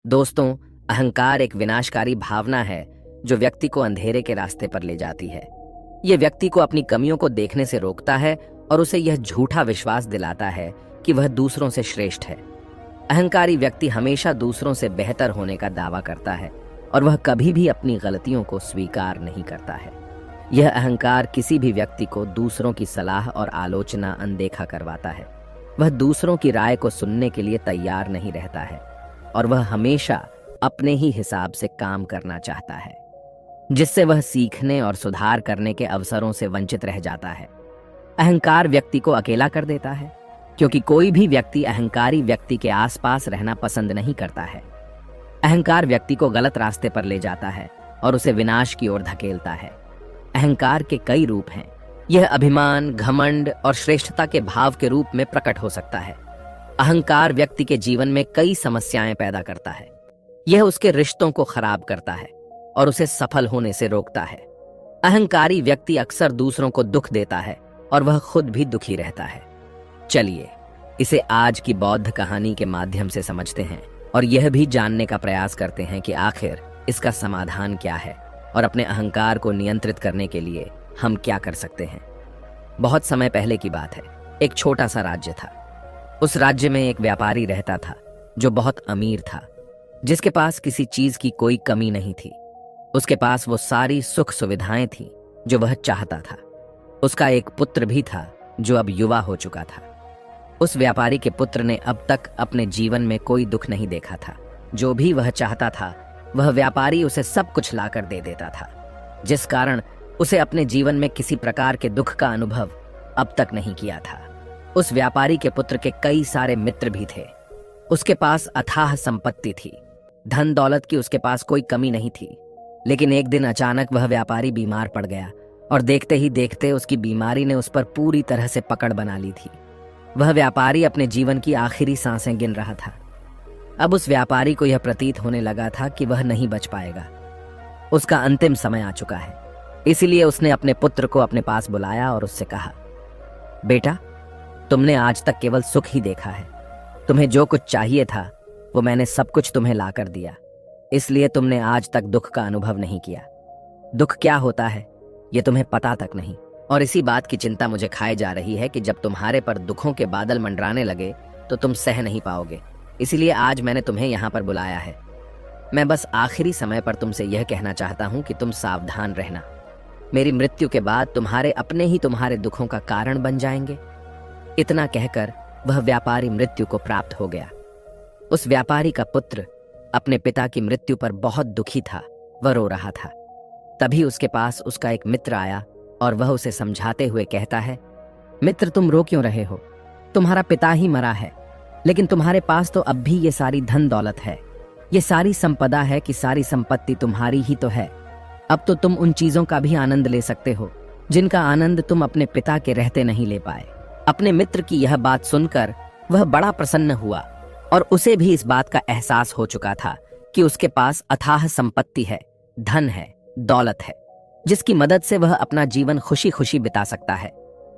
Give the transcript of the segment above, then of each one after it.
दोस्तों, अहंकार एक विनाशकारी भावना है जो व्यक्ति को अंधेरे के रास्ते पर ले जाती है। यह व्यक्ति को अपनी कमियों को देखने से रोकता है और उसे यह झूठा विश्वास दिलाता है कि वह दूसरों से श्रेष्ठ है। अहंकारी व्यक्ति हमेशा दूसरों से बेहतर होने का दावा करता है और वह कभी भी अपनी गलतियों को स्वीकार नहीं करता है। यह अहंकार किसी भी व्यक्ति को दूसरों की सलाह और आलोचना अनदेखा करवाता है। वह दूसरों की राय को सुनने के लिए तैयार नहीं रहता है और वह हमेशा अपने ही हिसाब से काम करना चाहता है, जिससे वह सीखने और सुधार करने के अवसरों से वंचित रह जाता है। अहंकार व्यक्ति को अकेला कर देता है, क्योंकि कोई भी व्यक्ति अहंकारी व्यक्ति के आसपास रहना पसंद नहीं करता है। अहंकार व्यक्ति को गलत रास्ते पर ले जाता है और उसे विनाश की ओर धकेलता है। अहंकार के कई रूप हैं। यह अभिमान, घमंड और श्रेष्ठता के भाव के रूप में प्रकट हो सकता है। अहंकार व्यक्ति के जीवन में कई समस्याएं पैदा करता है। यह उसके रिश्तों को खराब करता है और उसे सफल होने से रोकता है। अहंकारी व्यक्ति अक्सर दूसरों को दुख देता है और वह खुद भी दुखी रहता है। चलिए इसे आज की बौद्ध कहानी के माध्यम से समझते हैं और यह भी जानने का प्रयास करते हैं कि आखिर इसका समाधान क्या है और अपने अहंकार को नियंत्रित करने के लिए हम क्या कर सकते हैं। बहुत समय पहले की बात है। एक छोटा सा राज्य था। उस राज्य में एक व्यापारी रहता था जो बहुत अमीर था, जिसके पास किसी चीज की कोई कमी नहीं थी। उसके पास वो सारी सुख सुविधाएं थीं जो वह चाहता था। उसका एक पुत्र भी था जो अब युवा हो चुका था। उस व्यापारी के पुत्र ने अब तक अपने जीवन में कोई दुख नहीं देखा था। जो भी वह चाहता था वह व्यापारी उसे सब कुछ लाकर दे देता था, जिस कारण उसे अपने जीवन में किसी प्रकार के दुख का अनुभव अब तक नहीं किया था। उस व्यापारी के पुत्र के कई सारे मित्र भी थे। उसके पास अथाह संपत्ति थी। धन दौलत की उसके पास कोई कमी नहीं थी। लेकिन एक दिन अचानक वह व्यापारी बीमार पड़ गया और देखते ही देखते उसकी बीमारी ने उस पर पूरी तरह से पकड़ बना ली थी। वह व्यापारी अपने जीवन की आखिरी सांसें गिन रहा था। अब उस व्यापारी को यह प्रतीत होने लगा था कि वह नहीं बच पाएगा। उसका अंतिम समय आ चुका है। इसीलिए उसने अपने पुत्र को अपने पास बुलाया और उससे कहा, बेटा, तुमने आज तक केवल सुख ही देखा है। तुम्हें जो कुछ चाहिए था वो मैंने सब कुछ तुम्हें लाकर दिया, इसलिए तुमने आज तक दुख का अनुभव नहीं किया। दुख क्या होता है ये तुम्हें पता तक नहीं, और इसी बात की चिंता मुझे खाए जा रही है कि जब तुम्हारे पर दुखों के बादल मंडराने लगे तो तुम सह नहीं पाओगे। इसीलिए आज मैंने तुम्हें यहाँ पर बुलाया है। मैं बस आखिरी समय पर तुमसे यह कहना चाहता हूँ कि तुम सावधान रहना। मेरी मृत्यु के बाद तुम्हारे अपने ही तुम्हारे दुखों का कारण बन जाएंगे। इतना कहकर वह व्यापारी मृत्यु को प्राप्त हो गया। उस व्यापारी का पुत्र अपने पिता की मृत्यु पर बहुत दुखी था। वह रो रहा था। तभी उसके पास उसका एक मित्र आया और वह उसे समझाते हुए कहता है, मित्र, तुम रो क्यों रहे हो? तुम्हारा पिता ही मरा है, लेकिन तुम्हारे पास तो अब भी ये सारी धन दौलत है। ये सारी संपदा है कि सारी संपत्ति तुम्हारी ही तो है। अब तो तुम उन चीजों का भी आनंद ले सकते हो जिनका आनंद तुम अपने पिता के रहते नहीं ले पाए। अपने मित्र की यह बात सुनकर वह बड़ा प्रसन्न हुआ और उसे भी इस बात का एहसास हो चुका था कि उसके पास अथाह संपत्ति है, धन है, दौलत है, जिसकी मदद से वह अपना जीवन खुशी खुशी बिता सकता है।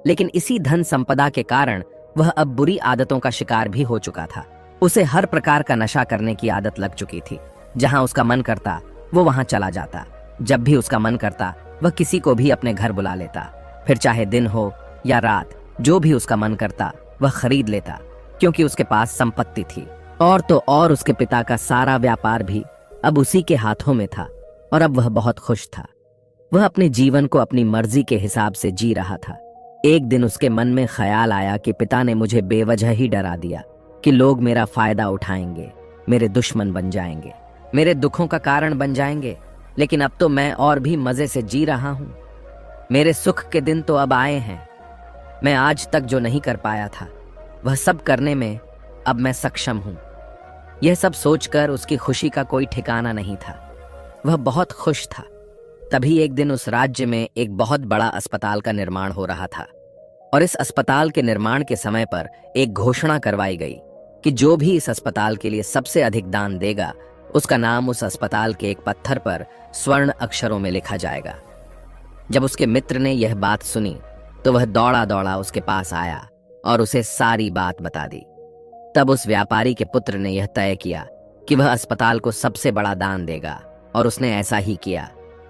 लेकिन इसी धन संपदा के कारण वह अब बुरी आदतों का शिकार भी हो चुका था। उसे हर प्रकार का नशा करने की आदत लग चुकी थी। जहां उसका मन करता वो वहां चला जाता। जब भी उसका मन करता वह किसी को भी अपने घर बुला लेता। फिर चाहे दिन हो या रात, जो भी उसका मन करता वह खरीद लेता, क्योंकि उसके पास संपत्ति थी। और तो और उसके पिता का सारा व्यापार भी अब उसी के हाथों में था और अब वह बहुत खुश था। वह अपने जीवन को अपनी मर्जी के हिसाब से जी रहा था। एक दिन उसके मन में ख्याल आया कि पिता ने मुझे बेवजह ही डरा दिया कि लोग मेरा फायदा उठाएंगे, मेरे दुश्मन बन जाएंगे, मेरे दुखों का कारण बन जाएंगे। लेकिन अब तो मैं और भी मजे से जी रहा हूं। मेरे सुख के दिन तो अब आए हैं। मैं आज तक जो नहीं कर पाया था वह सब करने में अब मैं सक्षम हूं। यह सब सोचकर उसकी खुशी का कोई ठिकाना नहीं था। वह बहुत खुश था। तभी एक दिन उस राज्य में एक बहुत बड़ा अस्पताल का निर्माण हो रहा था और इस अस्पताल के निर्माण के समय पर एक घोषणा करवाई गई कि जो भी इस अस्पताल के लिए सबसे अधिक दान देगा उसका नाम उस अस्पताल के एक पत्थर पर स्वर्ण अक्षरों में लिखा जाएगा। जब उसके मित्र ने यह बात सुनी तो वह दौड़ा दौड़ा उसके पास आया और उसे सारी बात बता दी। तब उस व्यापारी के पुत्र ने यह तय किया कि वह अस्पताल को सबसे बड़ा दान देगा, और उसने ऐसा ही किया।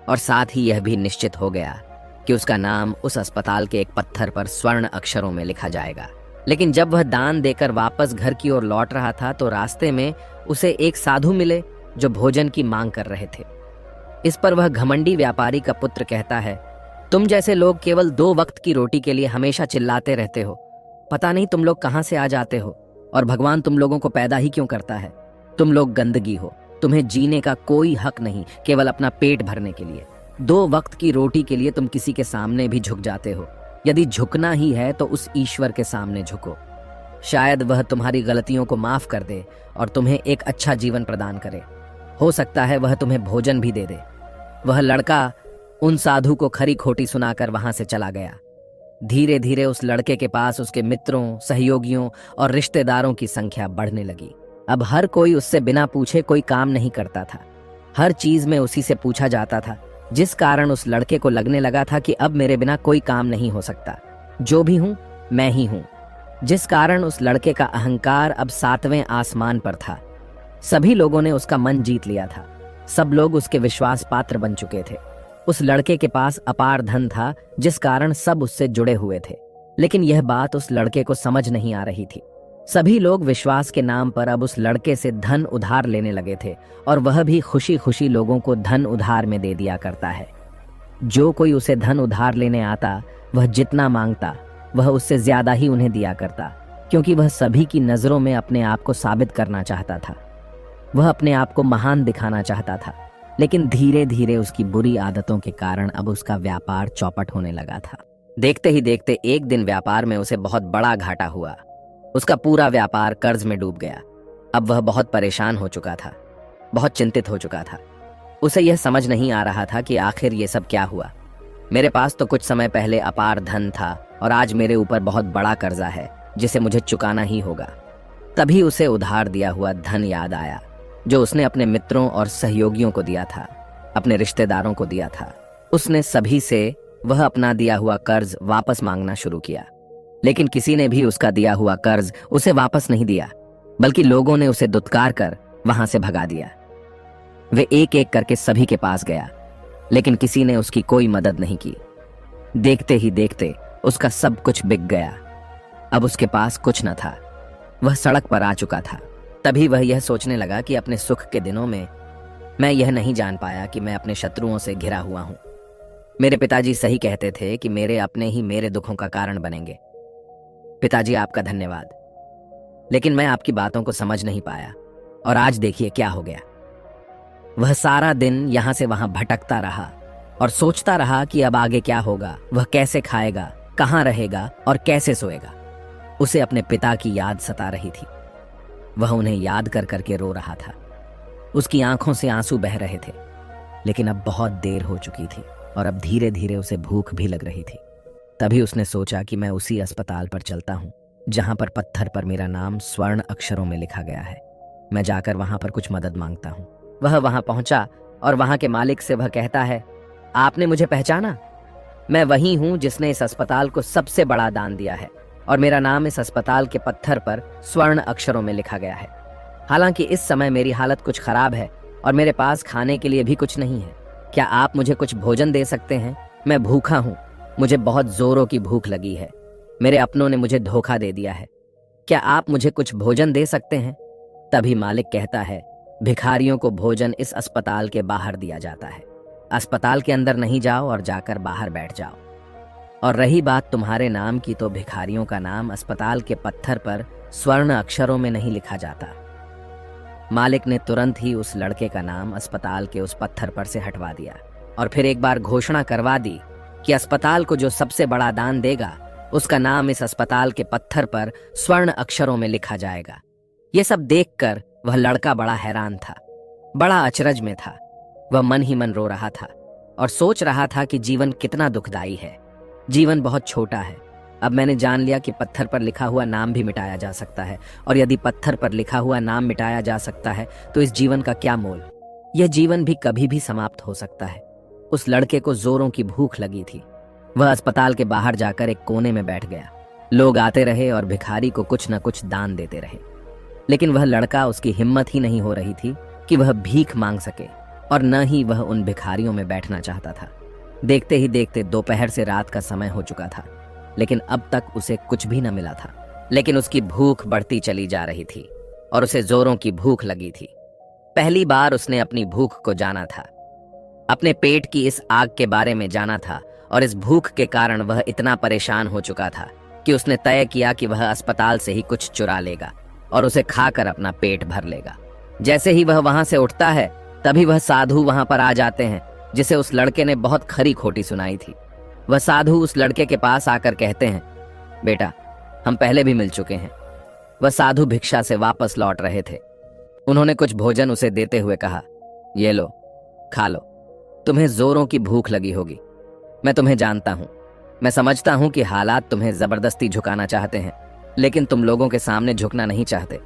और साथ ही यह भी निश्चित हो गया कि उसका नाम उस अस्पताल के एक पत्थर पर स्वर्ण अक्षरों में लिखा जाएगा। लेकिन जब वह दान देकर वापस घर की ओर लौट रहा था तो रास्ते में उसे एक साधु मिले जो भोजन की मांग कर रहे थे। इस पर वह घमंडी व्यापारी का पुत्र कहता है, तुम जैसे लोग केवल 2 वक्त की रोटी के लिए हमेशा चिल्लाते रहते हो। पता नहीं तुम लोग कहां से आ जाते हो, और भगवान तुम लोगों को पैदा ही क्यों करता है। तुम लोग गंदगी हो, तुम्हें जीने का कोई हक नहीं, केवल अपना पेट भरने के लिए। 2 वक्त की रोटी के लिए तुम किसी के सामने भी झुक जाते हो। यदि झुकना ही है तो उस ईश्वर के सामने झुको। शायद वह तुम्हारी गलतियों को माफ कर दे और तुम्हें एक अच्छा जीवन प्रदान करे। हो सकता है वह तुम्हें भोजन भी दे दे। वह लड़का उन साधु को खरी खोटी सुनाकर वहां से चला गया। धीरे धीरे उस लड़के के पास उसके मित्रों, सहयोगियों और रिश्तेदारों की संख्या बढ़ने लगी। अब हर कोई उससे बिना पूछे कोई काम नहीं करता था। हर चीज में उसी से पूछा जाता था, जिस कारण उस लड़के को लगने लगा था कि अब मेरे बिना कोई काम नहीं हो सकता। जो भी हूं मैं ही हूं। जिस कारण उस लड़के का अहंकार अब 7वें आसमान पर था। सभी लोगों ने उसका मन जीत लिया था। सब लोग उसके विश्वास पात्र बन चुके थे। उस लड़के के पास अपार धन था, जिस कारण सब उससे जुड़े हुए थे। लेकिन यह बात उस लड़के को समझ नहीं आ रही थी। सभी लोग विश्वास के नाम पर अब उस लड़के से धन उधार लेने लगे थे, और वह भी खुशी खुशी लोगों को धन उधार में दे दिया करता है। जो कोई उसे धन उधार लेने आता, वह जितना मांगता वह उससे ज्यादा ही उन्हें दिया करता, क्योंकि वह सभी की नजरों में अपने आप को साबित करना चाहता था। वह अपने आप को महान दिखाना चाहता था। लेकिन धीरे धीरे उसकी बुरी आदतों के कारण अब उसका व्यापार चौपट होने लगा था। देखते ही देखते एक दिन व्यापार में उसे बहुत बड़ा घाटा हुआ। उसका पूरा व्यापार कर्ज में डूब गया। अब वह बहुत परेशान हो चुका था, बहुत चिंतित हो चुका था। उसे यह समझ नहीं आ रहा था कि आखिर ये सब क्या हुआ। मेरे पास तो कुछ समय पहले अपार धन था, और आज मेरे ऊपर बहुत बड़ा कर्जा है जिसे मुझे चुकाना ही होगा। तभी उसे उधार दिया हुआ धन याद आया, जो उसने अपने मित्रों और सहयोगियों को दिया था, अपने रिश्तेदारों को दिया था। उसने सभी से वह अपना दिया हुआ कर्ज वापस मांगना शुरू किया। लेकिन किसी ने भी उसका दिया हुआ कर्ज उसे वापस नहीं दिया, बल्कि लोगों ने उसे दुत्कार कर वहां से भगा दिया। वे एक एक करके सभी के पास गया, लेकिन किसी ने उसकी कोई मदद नहीं की। देखते ही देखते उसका सब कुछ बिक गया। अब उसके पास कुछ न था। वह सड़क पर आ चुका था। तभी वह यह सोचने लगा कि अपने सुख के दिनों में मैं यह नहीं जान पाया कि मैं अपने शत्रुओं से घिरा हुआ हूं। मेरे पिताजी सही कहते थे कि मेरे अपने ही मेरे दुखों का कारण बनेंगे। पिताजी, आपका धन्यवाद। लेकिन मैं आपकी बातों को समझ नहीं पाया, और आज देखिए क्या हो गया। वह सारा दिन यहां से वहां भटकता रहा और सोचता रहा कि अब आगे क्या होगा, वह कैसे खाएगा, कहां रहेगा और कैसे सोएगा। उसे अपने पिता की याद सता रही थी। वह उन्हें याद कर करके रो रहा था। उसकी आंखों से आंसू बह रहे थे। लेकिन अब बहुत देर हो चुकी थी, और अब धीरे धीरे उसे भूख भी लग रही थी। तभी उसने सोचा कि मैं उसी अस्पताल पर चलता हूं जहां पर पत्थर पर मेरा नाम स्वर्ण अक्षरों में लिखा गया है। मैं जाकर वहां पर कुछ मदद मांगता हूं। वह वहां पहुंचा और वहां के मालिक से वह कहता है, आपने मुझे पहचाना? मैं वही हूं जिसने इस अस्पताल को सबसे बड़ा दान दिया है, और मेरा नाम इस अस्पताल के पत्थर पर स्वर्ण अक्षरों में लिखा गया है। हालांकि इस समय मेरी हालत कुछ खराब है और मेरे पास खाने के लिए भी कुछ नहीं है। क्या आप मुझे कुछ भोजन दे सकते हैं? मैं भूखा हूं। मुझे बहुत जोरों की भूख लगी है। मेरे अपनों ने मुझे धोखा दे दिया है। क्या आप मुझे कुछ भोजन दे सकते हैं? तभी मालिक कहता है, भिखारियों को भोजन इस अस्पताल के बाहर दिया जाता है। अस्पताल के अंदर नहीं जाओ और जाकर बाहर बैठ जाओ। और रही बात तुम्हारे नाम की, तो भिखारियों का नाम अस्पताल के पत्थर पर स्वर्ण अक्षरों में नहीं लिखा जाता। मालिक ने तुरंत ही उस लड़के का नाम अस्पताल के उस पत्थर पर से हटवा दिया, और फिर एक बार घोषणा करवा दी कि अस्पताल को जो सबसे बड़ा दान देगा, उसका नाम इस अस्पताल के पत्थर पर स्वर्ण अक्षरों में लिखा जाएगा। ये सब देखकर वह लड़का बड़ा हैरान था, बड़ा अचरज में था। वह मन ही मन रो रहा था और सोच रहा था कि जीवन कितना दुखदाई है। जीवन बहुत छोटा है। अब मैंने जान लिया कि पत्थर पर लिखा हुआ नाम भी मिटाया जा सकता है, और यदि पत्थर पर लिखा हुआ नाम मिटाया जा सकता है तो इस जीवन का क्या मोल। यह जीवन भी कभी भी समाप्त हो सकता है। उस लड़के को जोरों की भूख लगी थी। वह अस्पताल के बाहर जाकर एक कोने में बैठ गया। लोग आते रहे और भिखारी को कुछ न कुछ दान देते रहे। लेकिन वह लड़का, उसकी हिम्मत ही नहीं हो रही थी कि वह भीख मांग सके, और न ही वह उन भिखारियों में बैठना चाहता था। देखते ही देखते दोपहर से रात का समय हो चुका था, लेकिन अब तक उसे कुछ भी न मिला था। लेकिन उसकी भूख बढ़ती चली जा रही थी और उसे जोरों की भूख लगी थी। पहली बार उसने अपनी भूख को जाना था, अपने पेट की इस आग के बारे में जाना था, और इस भूख के कारण वह इतना परेशान हो चुका था कि उसने तय किया कि वह अस्पताल से ही कुछ चुरा लेगा और उसे खाकर अपना पेट भर लेगा। जैसे ही वह वहां से उठता है, तभी वह साधु वहां पर आ जाते हैं, जिसे उस लड़के ने बहुत खरी खोटी सुनाई थी। वह साधु उस लड़के के पास आकर कहते हैं, बेटा, हम पहले भी मिल चुके हैं। वह साधु भिक्षा से वापस लौट रहे थे। उन्होंने कुछ भोजन उसे देते हुए कहा, ये लो, खा लो, तुम्हें जोरों की भूख लगी होगी। मैं तुम्हें जानता हूं, मैं समझता हूं कि हालात तुम्हें जबरदस्ती झुकाना चाहते हैं, लेकिन तुम लोगों के सामने झुकना नहीं चाहते।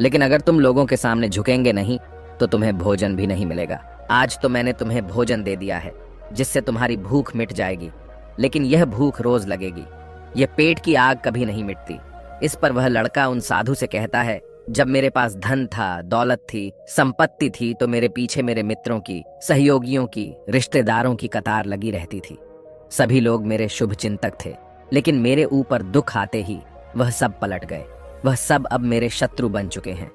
लेकिन अगर तुम लोगों के सामने झुकेंगे नहीं तो तुम्हें भोजन भी नहीं मिलेगा। आज तो मैंने तुम्हें भोजन दे दिया है, जिससे तुम्हारी भूख मिट जाएगी, लेकिन यह भूख रोज लगेगी। यह पेट की आग कभी नहीं मिटती। इस पर वह लड़का उन साधु से कहता है, जब मेरे पास धन था, दौलत थी, संपत्ति थी, तो मेरे पीछे मेरे मित्रों की, सहयोगियों की, रिश्तेदारों की कतार लगी रहती थी। सभी लोग मेरे शुभ चिंतक थे, लेकिन मेरे ऊपर दुख आते ही वह सब पलट गए। वह सब अब मेरे शत्रु बन चुके हैं।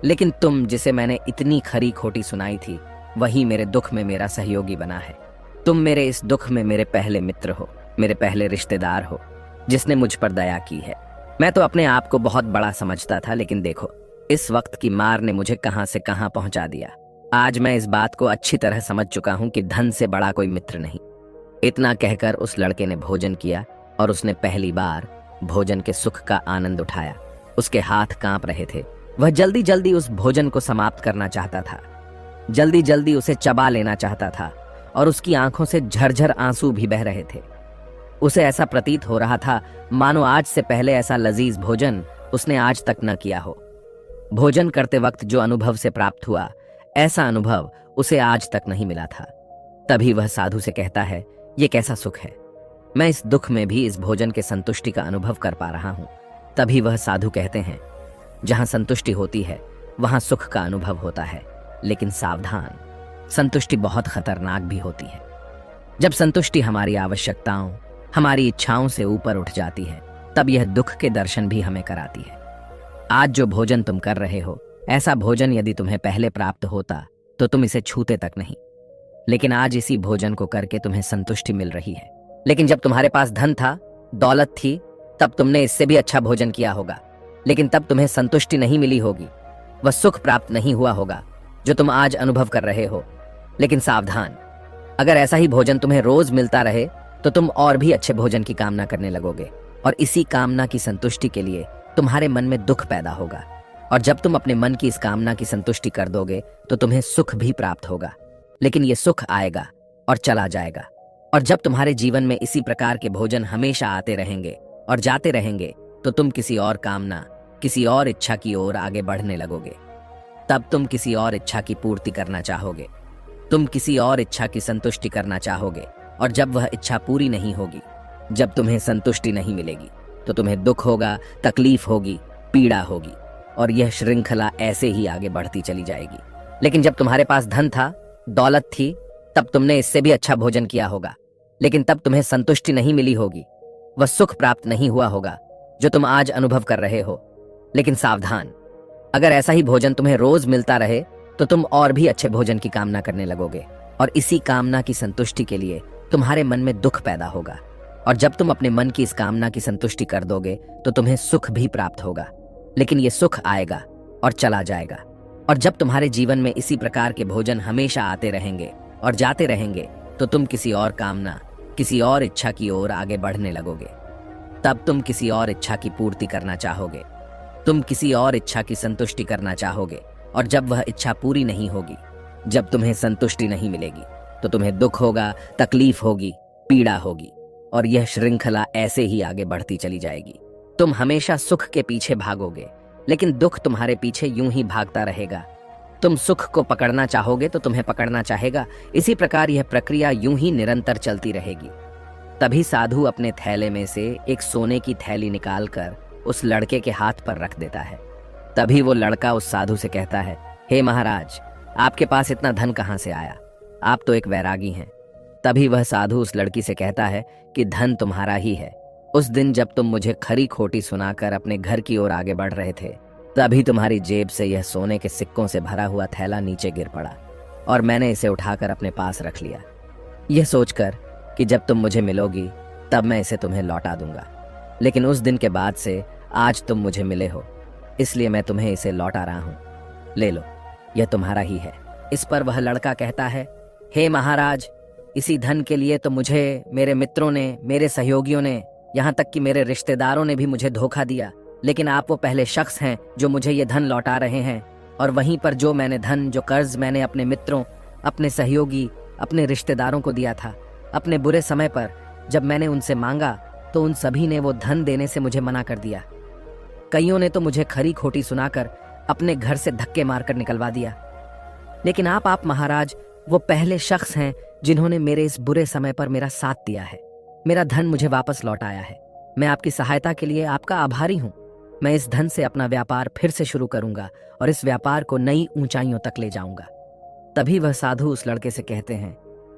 लेकिन तुम, जिसे मैंने इतनी खरी खोटी सुनाई थी, वही मेरे दुख में मेरा सहयोगी बना है। तुम मेरे इस दुख में मेरे पहले मित्र हो, मेरे पहले रिश्तेदार हो, जिसने मुझ पर दया की है। मैं तो अपने आप को बहुत बड़ा समझता था, लेकिन देखो, इस वक्त की मार ने मुझे कहां से कहां पहुंचा दिया। आज मैं इस बात को अच्छी तरह समझ चुका हूं कि धन से बड़ा कोई मित्र नहीं। इतना कहकर उस लड़के ने भोजन किया और उसने पहली बार भोजन के सुख का आनंद उठाया। उसके हाथ कांप रहे थे। वह जल्दी जल्दी उस भोजन को समाप्त करना चाहता था, जल्दी जल्दी उसे चबा लेना चाहता था, और उसकी आंखों से झरझर आंसू भी बह रहे थे। उसे ऐसा प्रतीत हो रहा था मानो आज से पहले ऐसा लजीज भोजन उसने आज तक न किया हो। भोजन करते वक्त जो अनुभव से प्राप्त हुआ, ऐसा अनुभव उसे आज तक नहीं मिला था। तभी वह साधु से कहता है, ये कैसा सुख है, मैं इस दुख में भी इस भोजन के संतुष्टि का अनुभव कर पा रहा हूं। तभी वह साधु कहते हैं, जहां संतुष्टि होती है वहां सुख का अनुभव होता है, लेकिन सावधान, संतुष्टि बहुत खतरनाक भी होती है। जब संतुष्टि हमारी आवश्यकताओं, हमारी इच्छाओं से ऊपर उठ जाती है, तब यह दुख के दर्शन भी हमें कराती है। आज जो भोजन तुम कर रहे हो, ऐसा भोजन यदि तुम्हें पहले प्राप्त होता तो तुम इसे छूते तक नहीं। लेकिन आज इसी भोजन को करके तुम्हें संतुष्टि मिल रही है। लेकिन जब तुम्हारे पास धन था, दौलत थी, तब तुमने इससे भी अच्छा भोजन किया होगा, लेकिन तब तुम्हें संतुष्टि नहीं मिली होगी, वह सुख प्राप्त नहीं हुआ होगा जो तुम आज अनुभव कर रहे हो। लेकिन सावधान, अगर ऐसा ही भोजन तुम्हें रोज मिलता रहे तो तुम और भी अच्छे भोजन की कामना करने लगोगे, और इसी कामना की संतुष्टि के लिए तुम्हारे मन में दुख पैदा होगा। और जब तुम अपने मन की इस कामना की संतुष्टि कर दोगे तो तुम्हें सुख भी प्राप्त होगा, लेकिन ये सुख आएगा और चला जाएगा। और जब तुम्हारे जीवन में इसी प्रकार के भोजन हमेशा आते रहेंगे और जाते रहेंगे, तो तुम किसी और कामना, किसी और इच्छा की ओर आगे बढ़ने लगोगे। तब तुम किसी और इच्छा की पूर्ति करना चाहोगे, तुम किसी और इच्छा की संतुष्टि करना चाहोगे, और जब वह इच्छा पूरी नहीं होगी, जब तुम्हें संतुष्टि नहीं मिलेगी, तो तुम्हें दुख होगा, तकलीफ होगी, पीड़ा होगी, और यह श्रृंखला ऐसे ही आगे बढ़ती चली जाएगी। लेकिन जब तुम्हारे पास धन था, दौलत थी, तब तुमने इससे भी अच्छा भोजन किया होगा, लेकिन तब तुम्हें संतुष्टि नहीं मिली होगी, वह सुख प्राप्त नहीं हुआ होगा जो तुम आज अनुभव कर रहे हो। लेकिन सावधान, अगर ऐसा ही भोजन तुम्हें रोज मिलता रहे तो तुम और भी अच्छे भोजन की कामना करने लगोगे, और इसी कामना की संतुष्टि के लिए तुम्हारे मन में दुख पैदा होगा। और जब तुम अपने मन की इस कामना की संतुष्टि कर दोगे तो तुम्हें सुख भी प्राप्त होगा, लेकिन ये सुख आएगा और चला जाएगा। और जब तुम्हारे जीवन में इसी प्रकार के भोजन हमेशा आते रहेंगे और जाते रहेंगे, तो तुम किसी और कामना, किसी और इच्छा की ओर आगे बढ़ने लगोगे। तब तुम किसी और इच्छा की पूर्ति करना चाहोगे, तुम किसी और इच्छा की संतुष्टि करना चाहोगे, और जब वह इच्छा पूरी नहीं होगी, जब तुम्हें संतुष्टि नहीं मिलेगी, तो तुम्हें दुख होगा, तकलीफ होगी, पीड़ा होगी, और यह श्रृंखला ऐसे ही आगे बढ़ती चली जाएगी। तुम हमेशा सुख के पीछे भागोगे, लेकिन दुख तुम्हारे पीछे यूं ही भागता रहेगा। तुम सुख को पकड़ना चाहोगे तो तुम्हें पकड़ना चाहेगा। इसी प्रकार यह प्रक्रिया यूं ही निरंतर चलती रहेगी। तभी साधु अपने थैले में से एक सोने की थैली निकालकर उस लड़के के हाथ पर रख देता है। तभी वो लड़का उस साधु से कहता है, हे महाराज, आपके पास इतना धन कहाँ से आया? आप तो एक वैरागी हैं। तभी वह साधु उस लड़की से कहता है कि धन तुम्हारा ही है। उस दिन जब तुम मुझे खरी खोटी सुनाकर अपने घर की ओर आगे बढ़ रहे थे, तभी तुम्हारी जेब से यह सोने के सिक्कों से भरा हुआ थैला नीचे गिर पड़ा और मैंने इसे उठाकर अपने पास रख लिया, यह सोचकर कि जब तुम मुझे मिलोगी तब मैं इसे तुम्हें लौटा दूंगा। लेकिन उस दिन के बाद से आज तुम मुझे मिले हो, इसलिए मैं तुम्हें इसे लौटा रहा हूं। ले लो, यह तुम्हारा ही है। इस पर वह लड़का कहता है, हे महाराज, इसी धन के लिए तो मुझे मेरे मित्रों ने, मेरे सहयोगियों ने, यहाँ तक कि मेरे रिश्तेदारों ने भी मुझे धोखा दिया। लेकिन आप वो पहले शख्स हैं जो मुझे ये धन लौटा रहे हैं। और वहीं पर जो मैंने धन, जो कर्ज मैंने अपने मित्रों, अपने सहयोगी, अपने रिश्तेदारों को दिया था, अपने बुरे समय पर जब मैंने उनसे मांगा तो उन सभी ने वो धन देने से मुझे मना कर दिया। कईयों ने तो मुझे खरी खोटी सुनाकर अपने घर से धक्के मारकर निकलवा दिया। लेकिन आप महाराज वो पहले शख्स हैं जिन्होंने मेरे इस बुरे समय पर मेरा साथ दिया है, मेरा धन मुझे वापस लौटाया है। मैं आपकी सहायता के लिए आपका आभारी हूं। मैं इस धन से अपना व्यापार फिर से शुरू करूंगा और इस व्यापार को नई ऊंचाइयों तक ले जाऊंगा। तभी वह साधु उस लड़के से कहते हैं,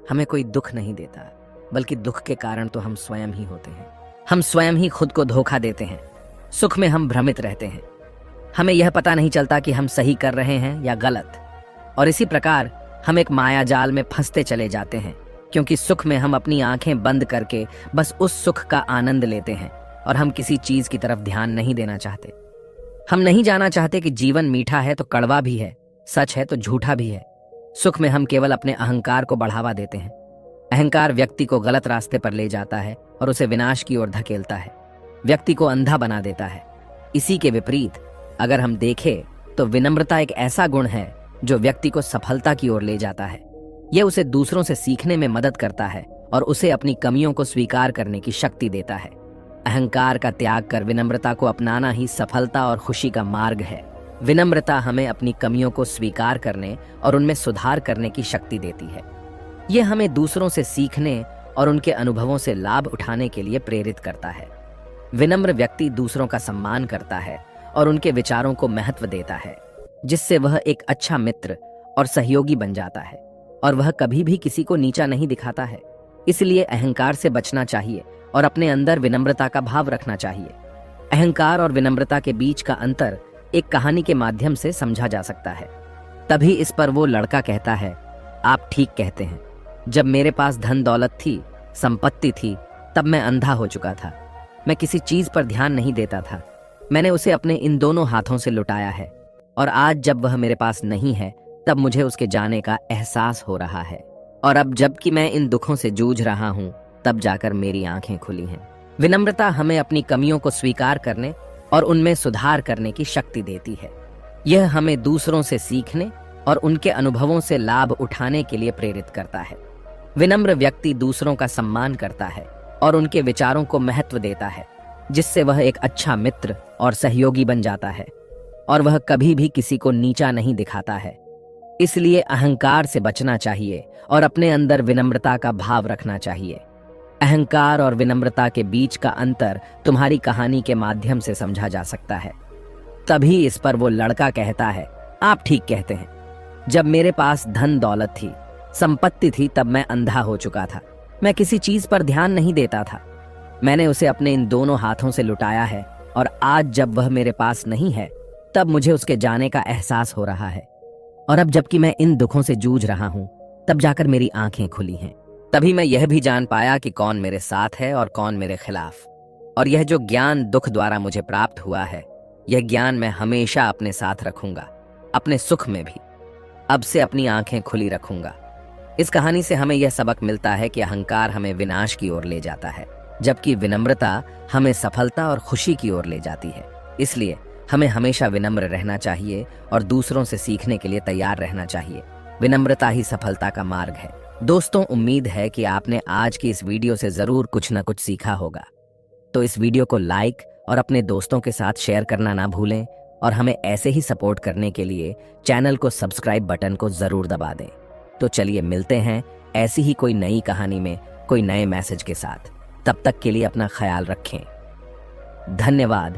हमें कोई दुख नहीं देता, बल्कि दुख के कारण तो हम स्वयं ही होते हैं। हम स्वयं ही खुद को धोखा देते हैं। सुख में हम भ्रमित रहते हैं। हमें यह पता नहीं चलता कि हम सही कर रहे हैं या गलत। और इसी प्रकार हम एक माया जाल में फंसते चले जाते हैं, क्योंकि सुख में हम अपनी आंखें बंद करके बस उस सुख का आनंद लेते हैं और हम किसी चीज की तरफ ध्यान नहीं देना चाहते। हम नहीं जाना चाहते कि जीवन मीठा है तो कड़वा भी है, सच है तो झूठा भी है। सुख में हम केवल अपने अहंकार को बढ़ावा देते हैं। अहंकार व्यक्ति को गलत रास्ते पर ले जाता है और उसे विनाश की ओर धकेलता है, व्यक्ति को अंधा बना देता है। इसी के विपरीत अगर हम देखें तो विनम्रता एक ऐसा गुण है जो व्यक्ति को सफलता की ओर ले जाता है। यह उसे दूसरों से सीखने में मदद करता है और उसे अपनी कमियों को स्वीकार करने की शक्ति देता है। अहंकार का त्याग कर विनम्रता को अपनाना ही सफलता और खुशी का मार्ग है। विनम्रता हमें अपनी कमियों को स्वीकार करने और उनमें सुधार करने की शक्ति देती है। यह हमें दूसरों से सीखने और उनके अनुभवों से लाभ उठाने के लिए प्रेरित करता है। विनम्र व्यक्ति दूसरों का सम्मान करता है और उनके विचारों को महत्व देता है, जिससे वह एक अच्छा मित्र और सहयोगी बन जाता है और वह कभी भी किसी को नीचा नहीं दिखाता है। इसलिए अहंकार से बचना चाहिए और अपने अंदर विनम्रता का भाव रखना चाहिए। अहंकार और विनम्रता के बीच का अंतर एक कहानी के माध्यम से समझा जा सकता है। तभी इस पर वो लड़का कहता है, आप ठीक कहते हैं। जब मेरे पास धन दौलत थी, संपत्ति थी, तब मैं अंधा हो चुका था। मैं किसी चीज पर ध्यान नहीं देता था। मैंने उसे अपने इन दोनों हाथों से लुटाया है और आज जब वह मेरे पास नहीं है तब मुझे उसके जाने का एहसास हो रहा है। और अब जबकि मैं इन दुखों से जूझ रहा हूं, तब जाकर मेरी आंखें खुली हैं। विनम्रता हमें अपनी कमियों को स्वीकार करने और उनमें सुधार करने की शक्ति देती है। यह हमें दूसरों से सीखने और उनके अनुभवों से लाभ उठाने के लिए प्रेरित करता है। विनम्र व्यक्ति दूसरों का सम्मान करता है और उनके विचारों को महत्व देता है, जिससे वह एक अच्छा मित्र और सहयोगी बन जाता है और वह कभी भी किसी को नीचा नहीं दिखाता है। इसलिए अहंकार से बचना चाहिए और अपने अंदर विनम्रता का भाव रखना चाहिए। अहंकार और विनम्रता के बीच का अंतर तुम्हारी कहानी के माध्यम से समझा जा सकता है। तभी इस पर वो लड़का कहता है, आप ठीक कहते हैं। जब मेरे पास धन दौलत थी, संपत्ति थी, तब मैं अंधा हो चुका था। मैं किसी चीज पर ध्यान नहीं देता था। मैंने उसे अपने इन दोनों हाथों से लुटाया है और आज जब वह मेरे पास नहीं है तब मुझे उसके जाने का एहसास हो रहा है। और अब जबकि मैं इन दुखों से जूझ रहा हूं, तब जाकर मेरी आंखें खुली हैं। तभी मैं यह भी जान पाया कि कौन मेरे साथ है और कौन मेरे खिलाफ। और यह जो ज्ञान दुख द्वारा मुझे प्राप्त हुआ है, यह ज्ञान मैं हमेशा अपने साथ रखूंगा, अपने सुख में भी। अब से अपनी आंखें खुली रखूंगा। इस कहानी से हमें यह सबक मिलता है कि अहंकार हमें विनाश की ओर ले जाता है, जबकि विनम्रता हमें सफलता और खुशी की ओर ले जाती है। इसलिए हमें हमेशा विनम्र रहना चाहिए और दूसरों से सीखने के लिए तैयार रहना चाहिए। विनम्रता ही सफलता का मार्ग है। दोस्तों, उम्मीद है कि आपने आज की इस वीडियो से जरूर कुछ न कुछ सीखा होगा। तो इस वीडियो को लाइक और अपने दोस्तों के साथ शेयर करना ना भूलें और हमें ऐसे ही सपोर्ट करने के लिए चैनल को सब्सक्राइब बटन को जरूर दबा दें। तो चलिए मिलते हैं ऐसी ही कोई नई कहानी में कोई नए मैसेज के साथ। तब तक के लिए अपना ख्याल रखें। धन्यवाद।